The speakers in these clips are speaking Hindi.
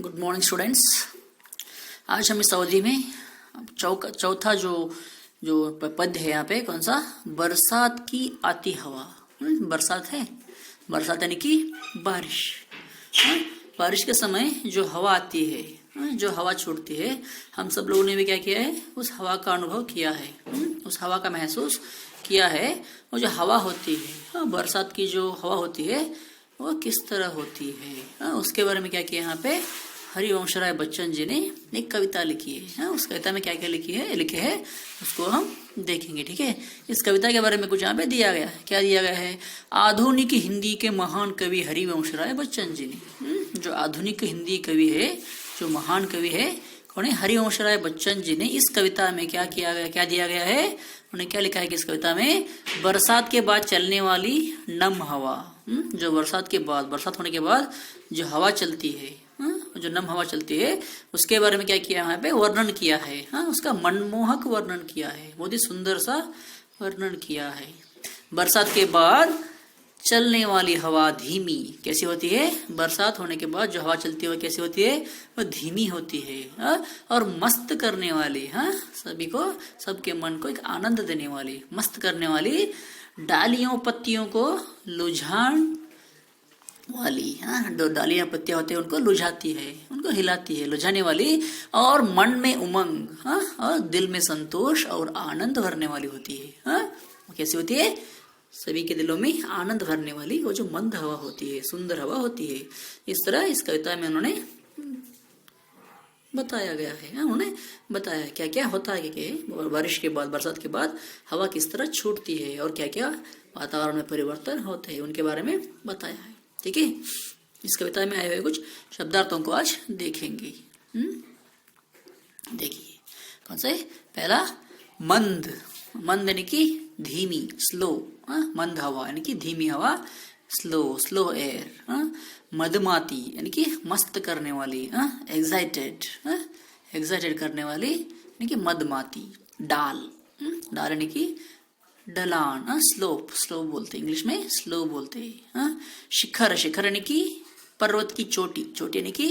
Good morning students. आज हम इस अवधि में चौथा जो पद है यहाँ पे कौन सा, बरसात की आती हवा। बरसात है, बरसात यानी कि बारिश। बारिश के समय जो हवा आती है, जो हवा छूटती है, हम सब लोगों ने भी क्या किया है, उस हवा का अनुभव किया है, उस हवा का महसूस किया है। वो जो हवा होती है, बरसात की जो हवा होती है वो किस तरह होती है, उसके बारे में क्या किया यहाँ पे हरिवंश राय बच्चन जी ने एक कविता लिखी है। उस कविता में क्या क्या लिखे है उसको हम देखेंगे। ठीक है, इस कविता के बारे में कुछ यहाँ पे दिया गया है। क्या दिया गया है, आधुनिक हिंदी के महान कवि हरिवंश राय बच्चन जी ने, जो आधुनिक हिंदी कवि है, जो महान कवि है, कौन है, हरिवंश राय बच्चन जी ने इस कविता में क्या किया गया, क्या दिया गया है, उन्हें क्या लिखा है कि इस कविता में बरसात के बाद चलने वाली नम हवा, जो बरसात होने के बाद जो हवा चलती है, जो नम हवा चलती है, उसके बारे में क्या किया यहाँ पे वर्णन किया है। उसका मनमोहक वर्णन किया है, बहुत ही सुंदर सा वर्णन किया है। बरसात के बाद चलने वाली हवा धीमी कैसी होती है, बरसात होने के बाद जो हवा चलती है वो कैसी होती है, वो धीमी होती है, और मस्त करने वाली, सभी को, सबके मन को एक आनंद देने वाली, मस्त करने वाली, डालियों पत्तियों को लुझान वाली, जो डालियां पत्तियां होती है उनको लुझाती है, उनको हिलाती है, लुझाने वाली, और मन में उमंग, और दिल में संतोष और आनंद भरने वाली होती है। कैसी होती है, सभी के दिलों में आनंद भरने वाली, वो जो मंद हवा होती है, सुंदर हवा होती है। इस तरह इस कविता में उन्होंने बताया गया है, उन्होंने बताया क्या क्या होता है कि बारिश के बाद, बरसात के बाद हवा किस तरह छूटती है और क्या क्या वातावरण में परिवर्तन होते हैं, उनके बारे में बताया है। ठीक है, इस कविता में आए हुए कुछ शब्दार्थों को आज देखेंगे। देखिए कौन सा है, पहला मंद, मंद यानी कि धीमी, स्लो, मंद हवा यानी कि धीमी हवा, स्लो एयर। मदमाती यानी कि मस्त करने वाली, एक्साइटेड करने वाली यानी कि मदमाती। डाल यानी कि ढलान, स्लोप बोलते हैं, इंग्लिश में स्लो बोलते हैं। शिखर यानी कि पर्वत की चोटी यानी कि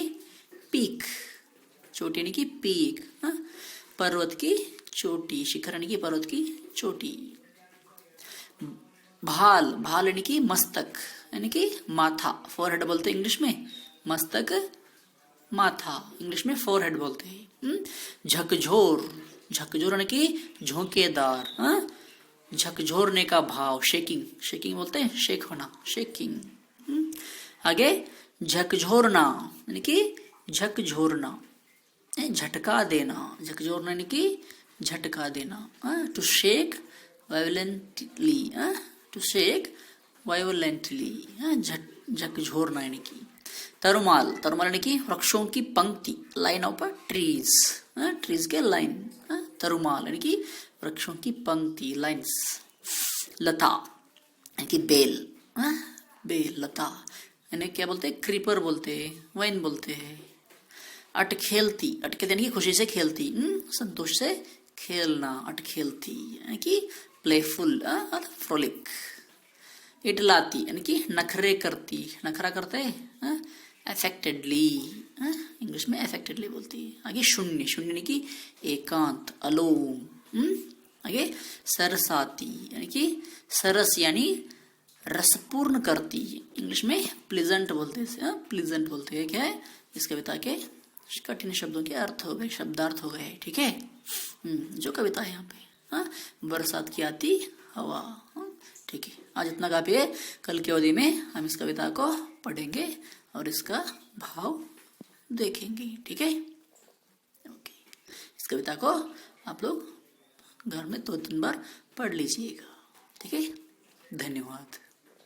पीक, चोटी यानी कि पीक, पर्वत की चोटी, शिखर यानी कि पर्वत की चोटी। भाल यानी कि मस्तक यानी कि माथा, फोरहेड बोलते हैं इंग्लिश में, मस्तक माथा, इंग्लिश में फोरहेड बोलते हैं। झकझोर यानी कि झोंकेदार, झकझोरने का भाव, शेकिंग बोलते हैं, शेक होना, शेकिंग। आगे झकझोरना यानी कि झकझोरना, झटका देना, झकझोरना यानी कि झटका देना। To shake violently, to shake violently, झकझोरना यानी कि। तरुमाल यानी कि वृक्षों की पंक्ति, लाइन ऑफ ट्रीज, ट्रीज के लाइन, तरुमाल यानी कि वृक्षों की पंक्ति, लाइन्स। लता यानी कि बेल, लता यानी क्या बोलते हैं, क्रीपर बोलते हैं, वाइन बोलते हैं। अटखेलती यानी कि खुशी से खेलती, संतोष से खेलना, अटखेलती यानी कि प्लेफुल, फ्रोलिक। इटलाती यानी कि नखरे करती, नखरा करते हैं, अफेक्टेडली, इंग्लिश में अफेक्टेडली बोलती है। आगे शून्य यानी कि एकांत, अलोन। आगे सरसाती यानी कि सरस यानी रसपूर्ण करती, इंग्लिश में प्लीजेंट बोलते हैं, प्लीजेंट बोलते हैं। क्या है, इस कविता के कठिन शब्दों के अर्थ हो गए, शब्दार्थ हो गए। ठीक है, जो कविता है यहाँ पे, बरसात की आती हवा। ठीक है, आज इतना काफी है, कल की अवधि में हम इस कविता को पढ़ेंगे और इसका भाव देखेंगे। ठीक है, ओके, इस कविता को आप लोग घर में 2-3 बार पढ़ लीजिएगा। ठीक है, धन्यवाद।